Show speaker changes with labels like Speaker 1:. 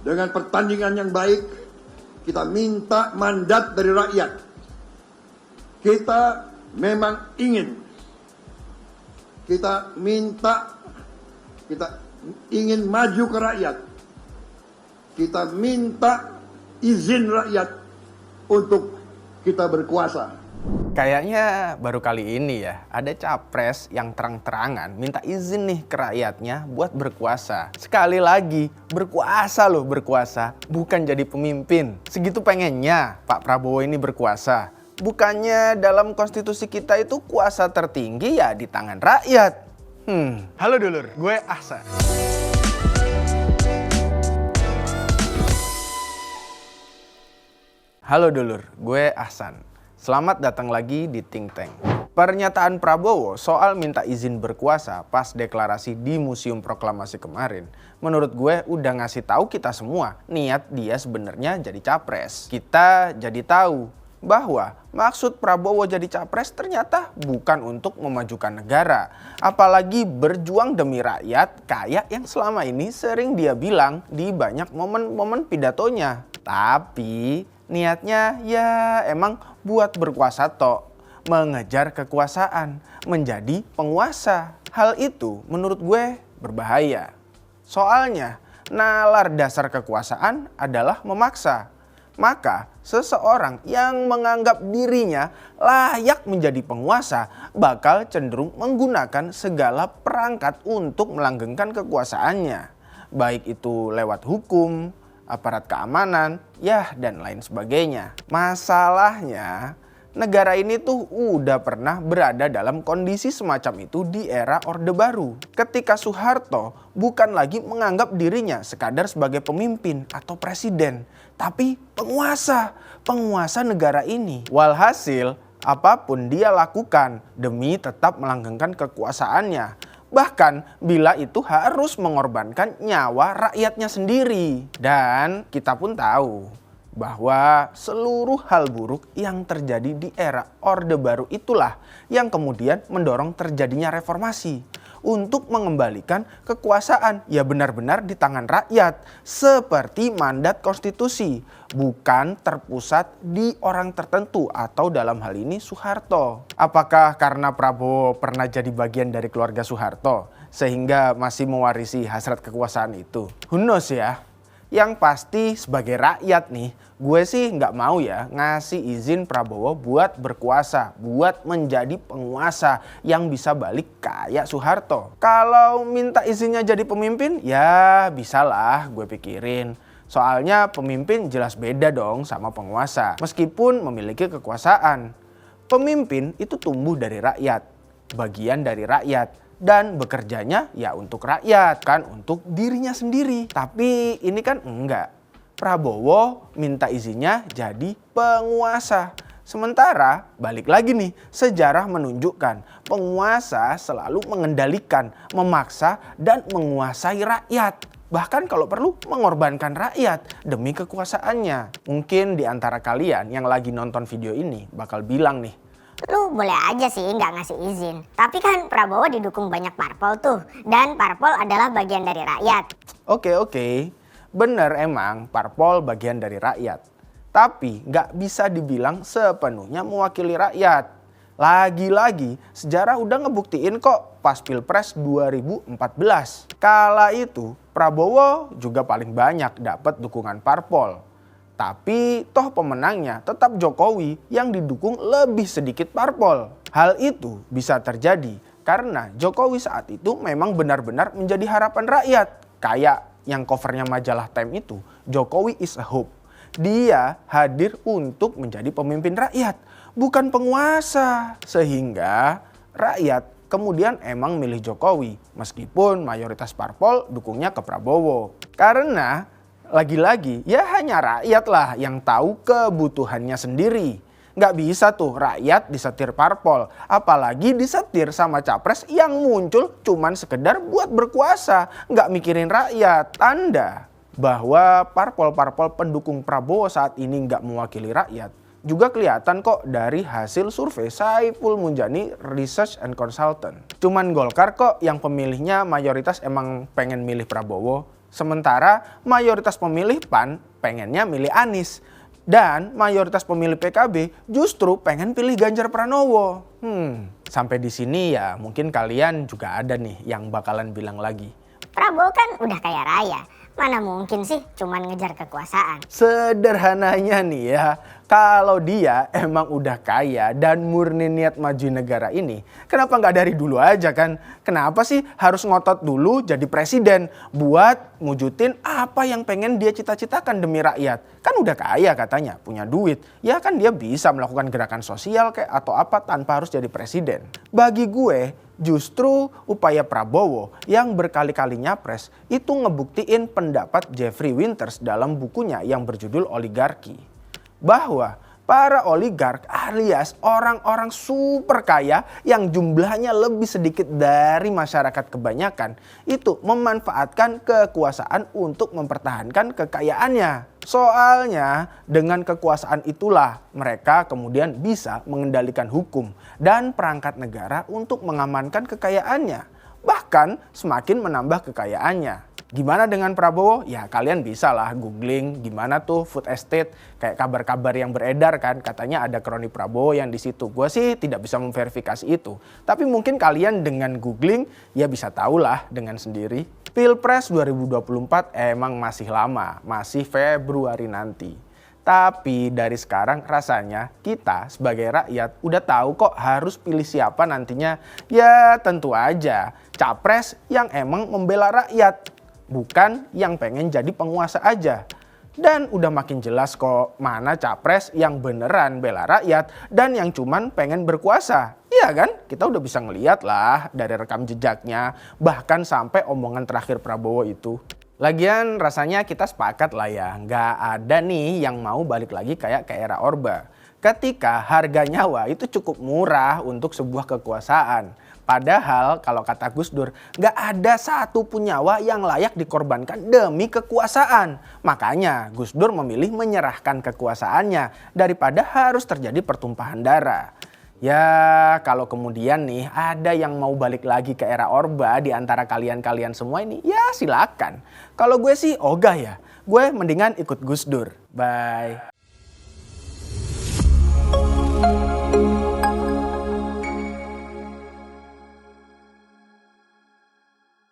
Speaker 1: dengan pertandingan yang baik, kita minta mandat dari rakyat. Kita memang ingin, kita ingin maju ke rakyat. Kita minta izin rakyat untuk kita berkuasa.
Speaker 2: Kayaknya baru kali ini ya ada capres yang terang-terangan minta izin nih ke rakyatnya buat berkuasa. Sekali lagi, berkuasa loh, berkuasa, bukan jadi pemimpin. Segitu pengennya Pak Prabowo ini berkuasa. Bukannya dalam konstitusi kita itu kuasa tertinggi ya di tangan rakyat. Halo dulur, gue Ahsan. Halo dulur, gue Ahsan. Selamat datang lagi di Think Tank. Pernyataan Prabowo soal minta izin berkuasa pas deklarasi di Museum Proklamasi kemarin, menurut gue udah ngasih tahu kita semua niat dia sebenarnya jadi capres. Kita jadi tahu bahwa maksud Prabowo jadi capres ternyata bukan untuk memajukan negara, apalagi berjuang demi rakyat kayak yang selama ini sering dia bilang di banyak momen-momen pidatonya. Tapi niatnya ya emang buat berkuasa tok, mengejar kekuasaan, menjadi penguasa. Hal itu menurut gue berbahaya. Soalnya nalar dasar kekuasaan adalah memaksa. Maka seseorang yang menganggap dirinya layak menjadi penguasa bakal cenderung menggunakan segala perangkat untuk melanggengkan kekuasaannya. Baik itu lewat hukum, aparat keamanan, ya dan lain sebagainya. Masalahnya, negara ini tuh udah pernah berada dalam kondisi semacam itu di era Orde Baru. Ketika Soeharto bukan lagi menganggap dirinya sekadar sebagai pemimpin atau presiden, tapi penguasa negara ini. Walhasil, apapun dia lakukan demi tetap melanggengkan kekuasaannya. Bahkan bila itu harus mengorbankan nyawa rakyatnya sendiri. Dan kita pun tahu bahwa seluruh hal buruk yang terjadi di era Orde Baru itulah yang kemudian mendorong terjadinya reformasi untuk mengembalikan kekuasaan ya benar-benar di tangan rakyat seperti mandat konstitusi, bukan terpusat di orang tertentu atau dalam hal ini Soeharto. Apakah karena Prabowo pernah jadi bagian dari keluarga Soeharto sehingga masih mewarisi hasrat kekuasaan itu? Who knows ya. Yang pasti sebagai rakyat nih, gue sih nggak mau ya ngasih izin Prabowo buat berkuasa, buat menjadi penguasa yang bisa balik kayak Soeharto. Kalau minta izinnya jadi pemimpin, ya bisalah gue pikirin. Soalnya pemimpin jelas beda dong sama penguasa, meskipun memiliki kekuasaan. Pemimpin itu tumbuh dari rakyat, bagian dari rakyat. Dan bekerjanya ya untuk rakyat, kan untuk dirinya sendiri. Tapi ini kan enggak. Prabowo minta izinnya jadi penguasa. Sementara balik lagi nih, sejarah menunjukkan penguasa selalu mengendalikan, memaksa dan menguasai rakyat. Bahkan kalau perlu mengorbankan rakyat demi kekuasaannya. Mungkin di antara kalian yang lagi nonton video ini bakal bilang nih,
Speaker 3: lu boleh aja sih nggak ngasih izin. Tapi kan Prabowo didukung banyak parpol tuh. Dan parpol adalah bagian dari rakyat.
Speaker 2: Oke. Bener emang parpol bagian dari rakyat. Tapi nggak bisa dibilang sepenuhnya mewakili rakyat. Lagi-lagi sejarah udah ngebuktiin kok pas Pilpres 2014. Kala itu Prabowo juga paling banyak dapat dukungan parpol. Tapi toh pemenangnya tetap Jokowi yang didukung lebih sedikit parpol. Hal itu bisa terjadi karena Jokowi saat itu memang benar-benar menjadi harapan rakyat. Kayak yang covernya majalah Time itu, Jokowi is a hope. Dia hadir untuk menjadi pemimpin rakyat, bukan penguasa. Sehingga rakyat kemudian emang milih Jokowi meskipun mayoritas parpol dukungnya ke Prabowo. Karena lagi-lagi ya hanya rakyat lah yang tahu kebutuhannya sendiri. Nggak bisa tuh rakyat disetir parpol. Apalagi disetir sama capres yang muncul cuman sekedar buat berkuasa. Nggak mikirin rakyat. Tanda bahwa parpol-parpol pendukung Prabowo saat ini nggak mewakili rakyat juga kelihatan kok dari hasil survei Saiful Munjani Research and Consultant. Cuman Golkar kok yang pemilihnya mayoritas emang pengen milih Prabowo. Sementara mayoritas pemilih PAN pengennya milih Anies. Dan mayoritas pemilih PKB justru pengen pilih Ganjar Pranowo. Sampai di sini ya mungkin kalian juga ada nih yang bakalan bilang lagi,
Speaker 3: Prabowo kan udah kaya raya. Mana mungkin sih cuman ngejar kekuasaan.
Speaker 2: sederhananya nih ya, kalau dia emang udah kaya dan murni niat maju negara ini, kenapa nggak dari dulu aja kan? Kenapa sih harus ngotot dulu jadi presiden buat wujudin apa yang pengen dia cita-citakan demi rakyat? Kan udah kaya katanya, punya duit. Ya kan dia bisa melakukan gerakan sosial kayak atau apa tanpa harus jadi presiden. Bagi gue, justru upaya Prabowo yang berkali-kali nyapres itu ngebuktiin pendapat Jeffrey Winters dalam bukunya yang berjudul Oligarki. Bahwa para oligark alias orang-orang super kaya yang jumlahnya lebih sedikit dari masyarakat kebanyakan itu memanfaatkan kekuasaan untuk mempertahankan kekayaannya. Soalnya dengan kekuasaan itulah mereka kemudian bisa mengendalikan hukum dan perangkat negara untuk mengamankan kekayaannya. Bahkan semakin menambah kekayaannya. Gimana dengan Prabowo? Ya kalian bisa lah googling gimana tuh food estate, kayak kabar-kabar yang beredar kan katanya ada kroni Prabowo yang di situ. Gue sih tidak bisa memverifikasi itu. Tapi mungkin kalian dengan googling ya bisa tahu lah dengan sendiri. Pilpres 2024 emang masih lama, masih Februari nanti. Tapi dari sekarang rasanya kita sebagai rakyat udah tahu kok harus pilih siapa nantinya. Ya tentu aja capres yang emang membela rakyat. Bukan yang pengen jadi penguasa aja. Dan udah makin jelas kok mana capres yang beneran bela rakyat dan yang cuman pengen berkuasa. Iya kan? Kita udah bisa ngeliat lah dari rekam jejaknya. Bahkan sampai omongan terakhir Prabowo itu. Lagian rasanya kita sepakat lah ya. Nggak ada nih yang mau balik lagi kayak ke era Orba. Ketika harga nyawa itu cukup murah untuk sebuah kekuasaan. Padahal kalau kata Gus Dur, nggak ada satu pun nyawa yang layak dikorbankan demi kekuasaan. Makanya Gus Dur memilih menyerahkan kekuasaannya daripada harus terjadi pertumpahan darah. Ya kalau kemudian nih ada yang mau balik lagi ke era Orba di antara kalian-kalian semua ini, ya silakan. Kalau gue sih ogah ya, gue mendingan ikut Gus Dur. Bye.